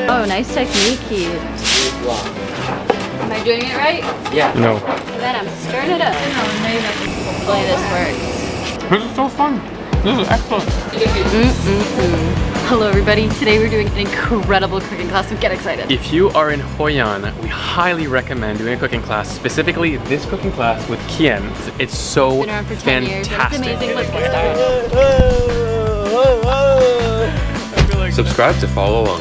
Oh, nice technique, Keith. Am I doing it right? Yeah. No. Then I'm stirring it up. Hopefully this works. This is so fun. This is excellent. Hello everybody, today we're doing an incredible cooking class, so get excited. If you are in Hoi An, we highly recommend doing a cooking class, specifically this cooking class with Kien. It's so It's been around for 10 years, but it's fantastic. amazing. Let's get started. Subscribe to follow along.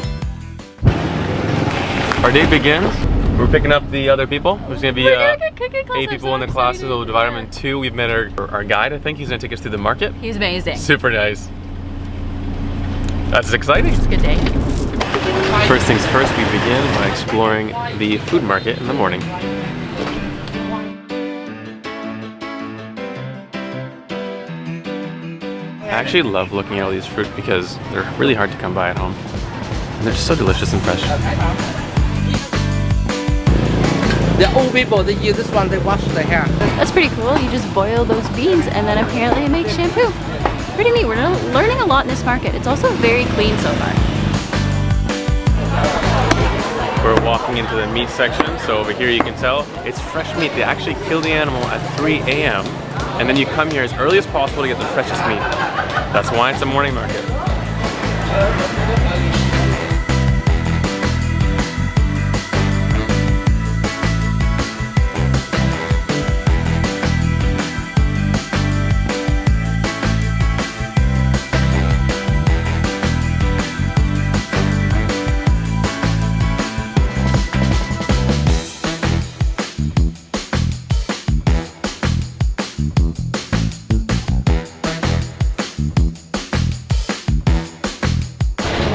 Our day begins. We're picking up the other people. There's gonna be 8 people in the class, so we'll divide them in 2. We've met our guide, I think. He's gonna take us through the market. He's amazing. Super nice. That's exciting. It's a good day. First things first, we begin by exploring the food market in the morning. I actually love looking at all these fruit because they're really hard to come by at home. And they're just so delicious and fresh. The old people, they use this one, they wash their hair. That's pretty cool. You just boil those beans and then apparently it makes shampoo. Pretty neat. We're learning a lot in this market. It's also very clean so far. We're walking into the meat section, so over here you can tell it's fresh meat. They actually kill the animal at 3 a.m. and then you come here as early as possible to get the freshest meat. That's why it's a morning market.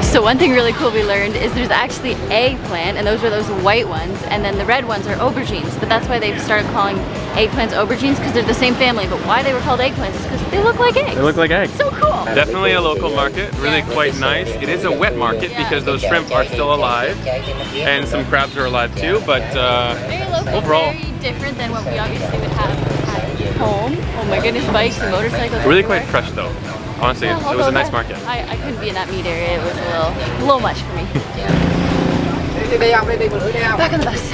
So one thing really cool we learned is there's actually eggplant, and those are those white ones, and then the red ones are aubergines. But that's why they've started calling eggplants aubergines, because they're the same family. But why they were called eggplants is because they look like eggs. They look like eggs. So cool. Definitely a local market, really quite nice. It is a wet market because those shrimp are still alive, and some crabs are alive too, but Very local, overall, very different than what we obviously would have at home. Oh my goodness, bikes and motorcycles. really everywhere. quite fresh though. Honestly, Yeah, it was a nice market. I couldn't be in that meat area. It was a little much for me. Back on the bus.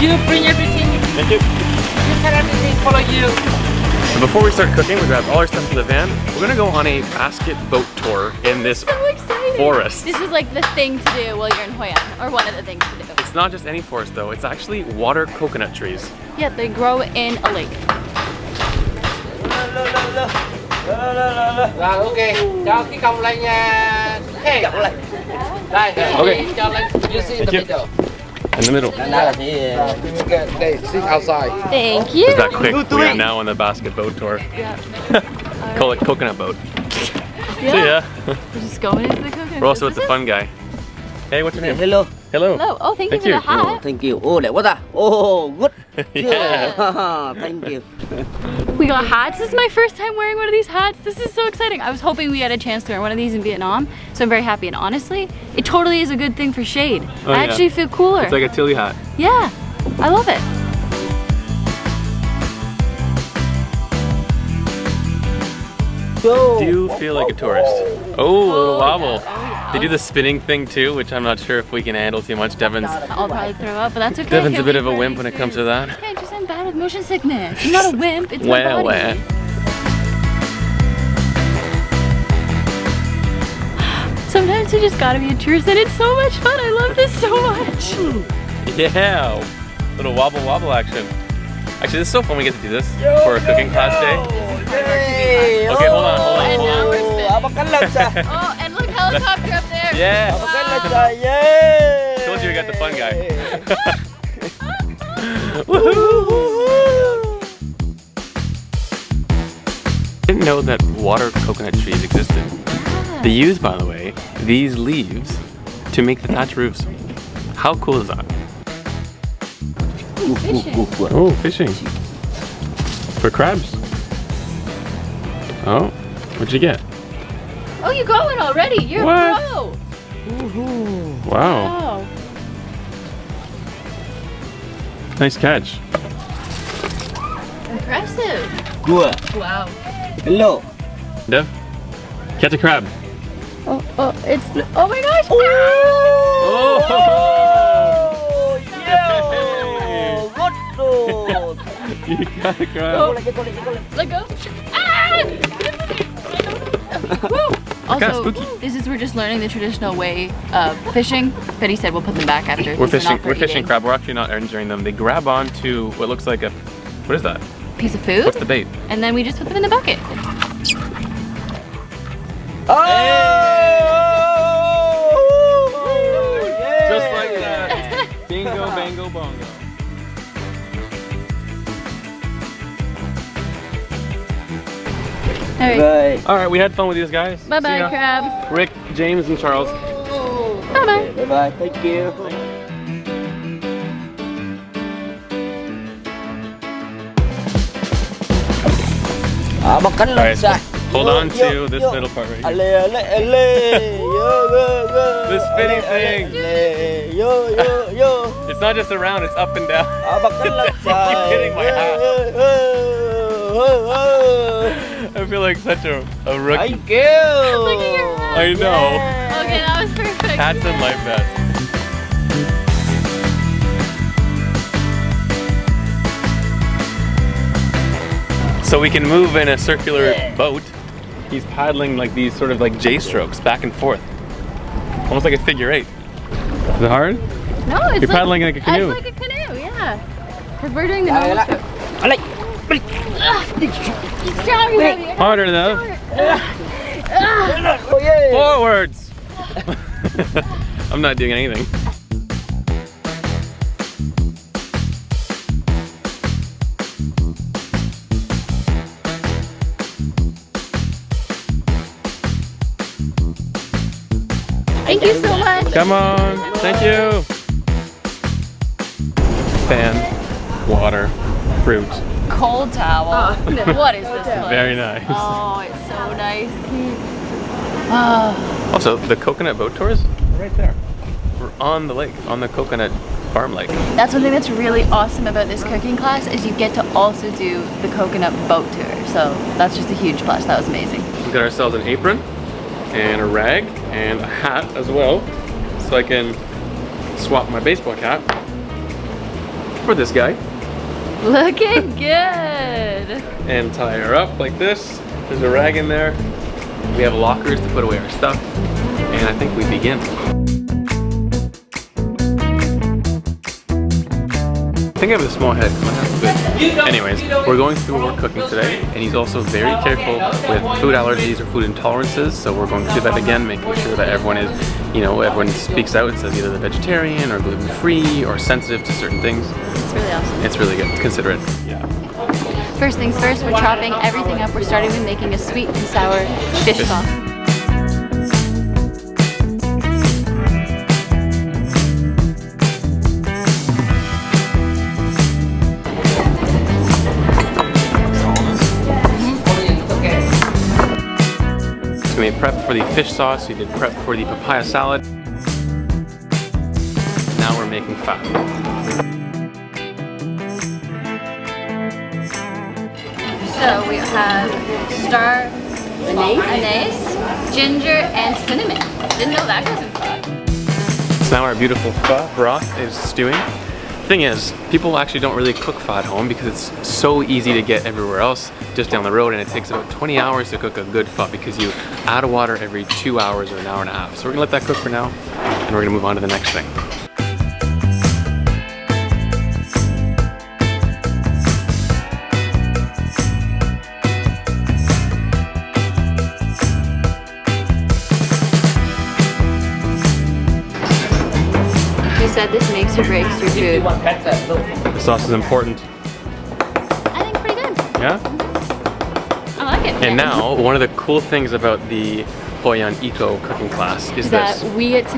You bring everything. Thank you. You can everything follow you. So before we start cooking, we grab all our stuff from the van. We're gonna go on a basket boat tour in this So exciting. forest. This is like the thing to do while you're in Hoi An, or one of the things to do. It's not just any forest though, it's actually water coconut trees. Yeah, they grow in a lake. Rồi ok, cho cái cong lên nha. Hey. Đây, Okay. cho lên. You see in the middle. In the middle. They sit outside. Thank you. Is that quick? We are now on the basket boat tour. Yeah. Call it coconut boat. Yeah. See ya. We're just going into the coconut. We're also with the fun guy. Hey, what's your name? Hello. Hello. Hello. Oh, thank you Thank for the you. hat. Thank you. Oh, đẹp quá ta. Oh, good. Yeah. Thank you. We got hats. This is my first time wearing one of these hats. This is so exciting. I was hoping we had a chance to wear one of these in Vietnam, so I'm very happy. And honestly, it totally is a good thing for shade. Oh, I yeah. actually feel cooler. It's like a Tilly hat. Yeah, I love it. Do you feel like a tourist? Oh, a little wobble. They do the spinning thing too, which I'm not sure if we can handle too much. Devon's I'll probably throw up, but that's okay. Devin's a He'll bit be of a very wimp when it comes to that. Okay, just I'm bad with motion sickness. I'm not a wimp, it's my Wah, body. wah. Sometimes you just gotta be a tourist and it's so much fun. I love this so much. Yeah, little wobble wobble action. Actually, this is so fun we get to do this for a cooking class day. Yay. Okay, hold on, hold on, And hold now on. we're spinning. Bật cánh lên sao? Oh, and look, helicopter up there. Yeah, Bật cánh lên sao? Yeah. told you we got the fun guy. Didn't know that water coconut trees existed. They use, by the way, these leaves to make the thatch roofs. How cool is that? Fishing. Oh, fishing. For crabs. Oh, what'd you get? Oh, you got one already. You're What? a pro. Wow. Wow. Nice catch. Impressive. Good. Wow. Hello. Dev, catch a crab. Oh, it's, oh my gosh. Oh! Good. You got a crab. Let go. Ah! Woo! kinda Also, spooky. we're just learning the traditional way of fishing. Betty said we'll put them back after. We're these are not fishing. for We're fishing eating. crab. We're actually not enjoying them. They grab onto what looks like a. What is that? Piece of food. What's the bait? And then we just put them in the bucket. Oh! Just like that. Bingo, bango, bongo. All right. Bye. All right, we had fun with these guys. Bye See bye, ya. crab. Rick, James, and Charles. Bye bye. Bye bye. Thank you. Makan All right, lah. hold on to this middle part right here. Ale ale ale. Yo yo yo. This spinning thing. Ale, yo yo yo. It's not just around, it's up and down. Makan lah. You keep hitting my hat. I feel like such a rookie. Thank you. Look at your hat. I know. Okay, that was perfect. Hats and life vests. So we can move in a circular boat. He's paddling like these sort of like J strokes back and forth. Almost like a figure eight. Is it hard? No, it's You're paddling like a canoe. It's like a canoe, yeah. Because we're doing the normal stroke. He's stronger than me. Harder though. Oh yeah. Forwards! I'm not doing anything. Thank you so much. Come on, thank you. Fan, water, fruit. Cold towel. What is this like? Very nice. Oh, it's so nice. Oh. Also, the coconut boat tours are right there. We're on the lake, on the coconut farm lake. That's one thing that's really awesome about this cooking class is you get to also do the coconut boat tour. So that's just a huge plus. That was amazing. We got ourselves an apron and a rag and a hat as well, so I can swap my baseball cap for this guy Looking good. and tie her up like this. There's a rag in there. We have lockers to put away our stuff, and I think we begin. I think I have a small head. Anyways, we're going through what we're cooking today, and he's also very careful with food allergies or food intolerances, so we're going through that again, making sure that everyone is, you know, everyone speaks out and says either they're vegetarian or gluten-free or sensitive to certain things. It's really awesome. It's really good. Consider it. Yeah. First things first, we're chopping everything up. We're starting with making a sweet and sour fish sauce. So we made prep for the fish sauce, we did prep for the papaya salad. Now we're making pho. So we have star anise, ginger, and cinnamon. Didn't know that goes in pho. So now our beautiful pho broth is stewing. Thing is, people actually don't really cook pho at home because it's so easy to get everywhere else just down the road, and it takes about 20 hours to cook a good pho because you add water every 2 hours or an hour and a half. So we're gonna let that cook for now, and we're gonna move on to the next thing. You said this makes or breaks your food. The sauce is important. I think pretty good. Yeah? I like it. And now, one of the cool things about the Hoi An Eco Cooking Class is that this. we get to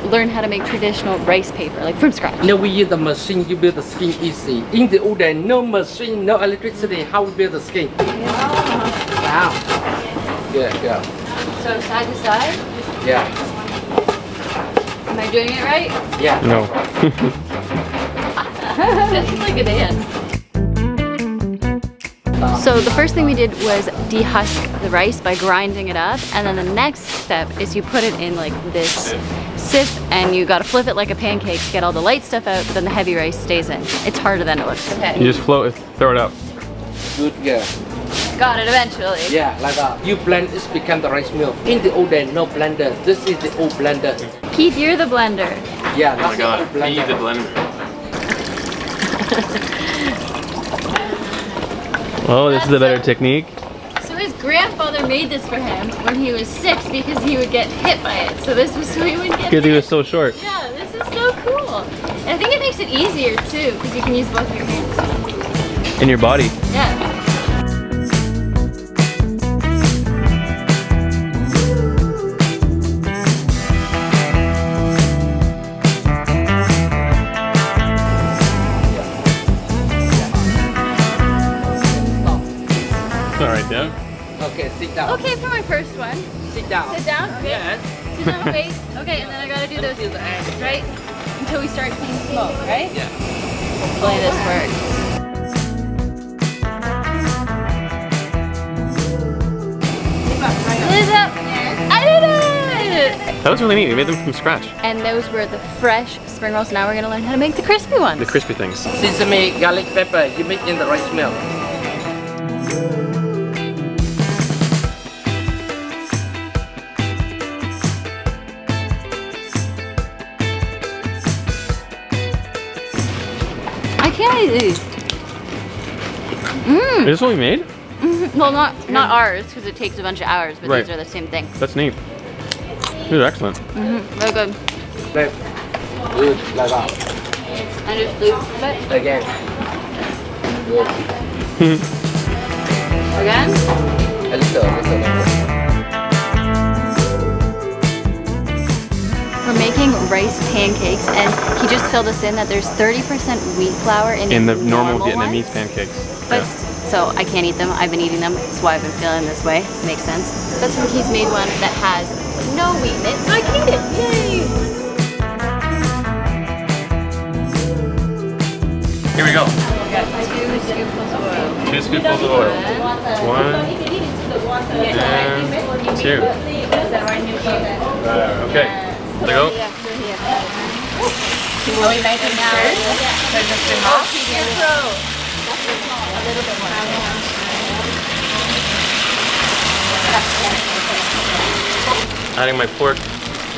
learn how to make traditional rice paper, like from scratch. No, we use the machine, you build the skin easy. In the old days, no machine, no electricity, how we build the skin? Wow. Yeah. So side to side, Yeah. am I doing it right? Yeah. No. This is like a dance. So the first thing we did was dehusk the rice by grinding it up, and then the next step is you put it in like this sieve, and you gotta flip it like a pancake to get all the light stuff out, but then the heavy rice stays in. It's harder than it looks. Okay. You just throw it up. Good, yeah. Got it eventually. Yeah, like that. You blend, it become the rice milk. In the old days, no blender. This is the old blender. Keith, you're the blender. Yeah, Oh my that's god, the old blender. the blender. Oh, this is a better technique. So his grandfather made this for him when he was 6 because he would get hit by it. So this was so he wouldn't get Because hit. he was so short. Yeah, this is so cool. And I think it makes it easier too because you can use both your hands. In your body. Yeah. Alright, Deb. Okay, sit down. Okay, for my first one. Sit down. Sit down. Okay. Yes. Sit down. Wait. Okay, and then I gotta do those right until we start seeing smoke, right? Yeah. Hopefully this works. Liz up. I did it! That was really neat. We made them from scratch. And those were the fresh spring rolls. Now we're gonna learn how to make the crispy ones. The crispy things. Sesame, garlic pepper, you mix in the rice milk. I can't eat these. Is this what we made? Well, not ours because it takes a bunch of hours, but Right. these are the same thing. That's neat. These are excellent. Very good. Right. Good, like that. And just loop it Again. again. A little. We're making rice pancakes, and he just filled us in that there's 30% wheat flour in The normal ones. Vietnamese pancakes. But Yeah. so I can't eat them. I've been eating them. That's why I've been feeling this way. Makes sense. But so he's made one that has no wheat in it, so I can eat it. Yay! Here we go. 2 scoopfuls of oil. 2 scoopfuls of oil. 1 and 2. Okay. There you go. Will we make it now? Keep your throat. A little bit more. Adding my pork,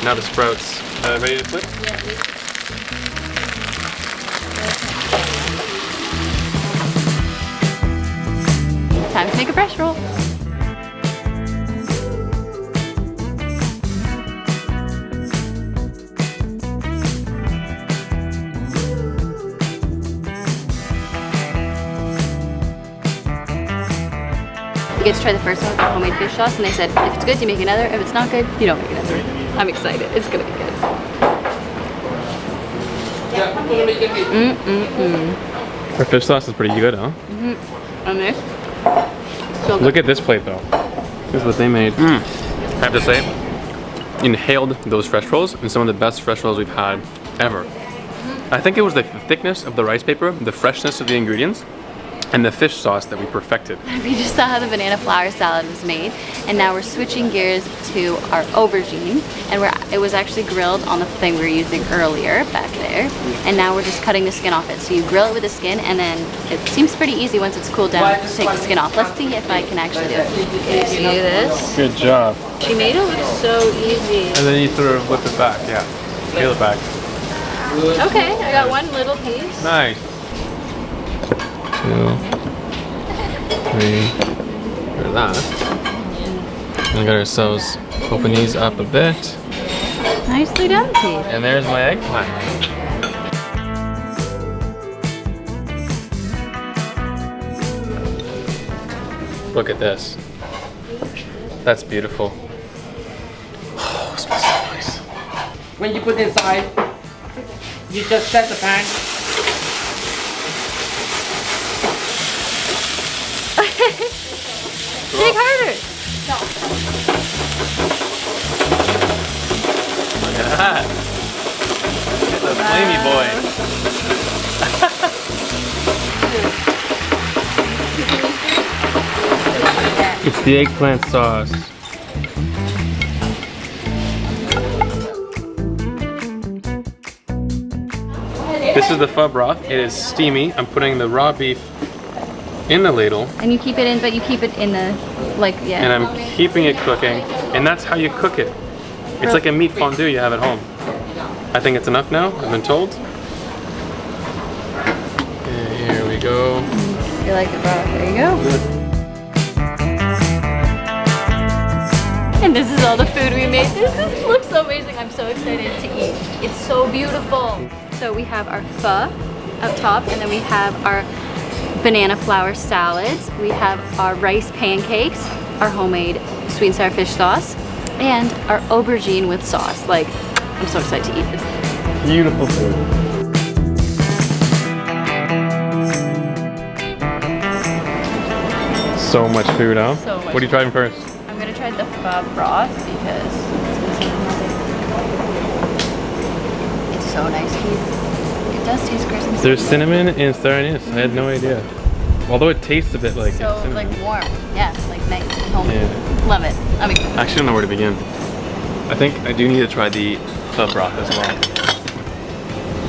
now the sprouts. Ready to flip? Time to make a fresh roll. You get to try the first one with the homemade fish sauce, and they said if it's good, you make another. If it's not good, you don't make another. I'm excited. It's gonna be good. Our fish sauce is pretty good, huh? And this, so good. Look at this plate though. This is what they made. I have to say, inhaled those fresh rolls and some of the best fresh rolls we've had ever. I think it was the thickness of the rice paper, the freshness of the ingredients, and the fish sauce that we perfected. We just saw how the banana flour salad was made, and now we're switching gears to our aubergine, and it was actually grilled on the thing we were using earlier back there, and now we're just cutting the skin off it. So you grill it with the skin, and then it seems pretty easy once it's cooled down to take the skin off. Let's see if I can actually do it. Can you see this? Good job. She made it look so easy. And then you sort of whip it back, yeah. Peel it back. Okay, I got one little piece. Nice. 2, 3, for that. And we got ourselves, open these up a bit. Nicely done, Keith. And there's my eggplant. Look at this. That's beautiful. Oh, it smells so nice. When you put inside, you just set the pan. Dig harder. Look at that. It's a flamey boy. It's the eggplant sauce. This is the pho broth. It is steamy. I'm putting the raw beef in the ladle. And you keep it in, but you keep it in the, like, yeah. And I'm keeping it cooking. And that's how you cook it. It's like a meat fondue you have at home. I think it's enough now, I've been told. And here we go. You like it, bro? There you go. Good. And this is all the food we made. Looks so amazing. I'm so excited to eat. It's so beautiful. So we have our pho up top, and then we have our banana flour salads. We have our rice pancakes, our homemade sweet and sour fish sauce, and our aubergine with sauce. Like, I'm so excited to eat this. Beautiful food. So much food, huh? So much What are you trying first? I'm gonna try the pho broth because it's so nice, Keith. It does taste crisp. There's cinnamon and star anise. I had no idea. Although it tastes a bit like so cinnamon. like warm. Yeah, like nice and homemade. Yeah. Love it. I mean, I actually don't know where to begin. I think I do need to try the pho broth as well.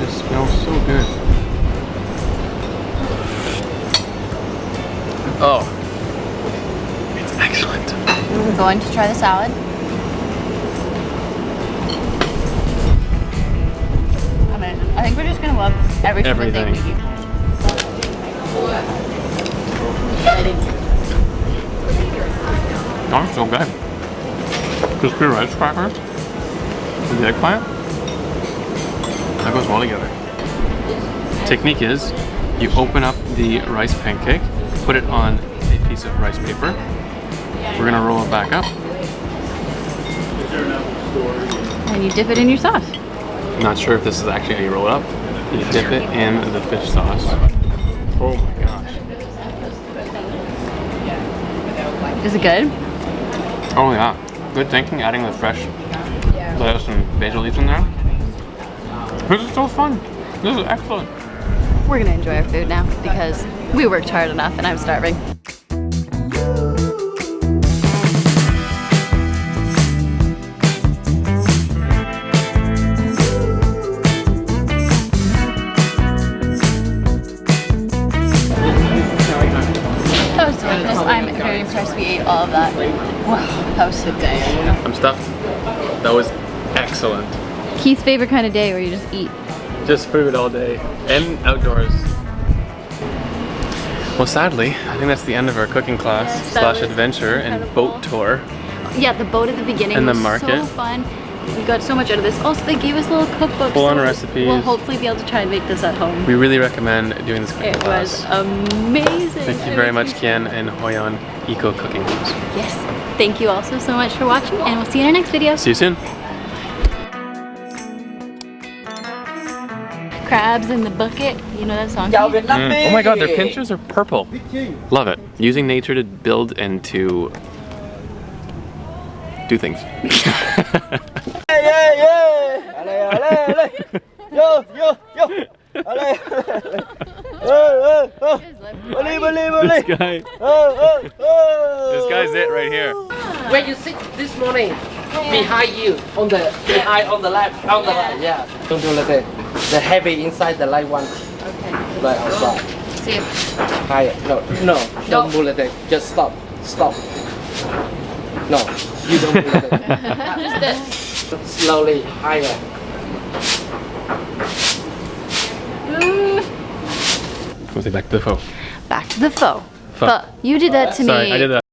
It smells so good. Oh, it's excellent. we're going to try the salad. Amazing. I think we're just gonna love every single thing we eat. Oh, it's so good. Crispy rice crackers with the eggplant. That goes well together. Technique is you open up the rice pancake, put it on a piece of rice paper. We're gonna roll it back up. And you dip it in your sauce. I'm not sure if this is actually how you roll it up. You dip it in the fish sauce. Oh my gosh. Is it good? Oh yeah. Good thinking, adding the fresh lettuce and basil leaves in there. This is so fun. This is excellent. We're gonna enjoy our food now because we worked hard enough and I'm starving. That was delicious. I'm very impressed we ate all of that. Wow, that was so good. I'm stuffed. That was excellent. Keith's favorite kind of day where you just eat. Just food all day and outdoors. Well, sadly, I think that's the end of our cooking class Yes, that slash was adventure and incredible. boat tour. Yeah, the boat at the beginning And the was market. so fun. We got so much out of this. Also, they gave us little cookbooks. Full-on so recipes. We'll hopefully be able to try and make this at home. We really recommend doing this cooking It class. was amazing. Thank you very much, Kian and Hoi An Eco Cooking Class. Yes. Thank you also so much for watching, and we'll see you in our next video. See you soon. Crabs in the bucket. You know that song? Chào Vietnamese. Oh my god, their pictures are purple. Love it. Using nature to build and to do things. Yeah, yeah, yeah. Allez, allez, allez. Yo, yo, yo. Allez. Believe, believe, This believe. guy. This guy's it right here. Where you sit this morning? Behind you, on the left, yeah. Don't do like that. The heavy inside the light one, Okay. right outside. See you. Higher. No, don't move like that. Just stop. No, you don't move like that. Just this. Slowly higher. We'll say back to the pho. Back to the pho. Pho. You did that to me. Sorry, I did that.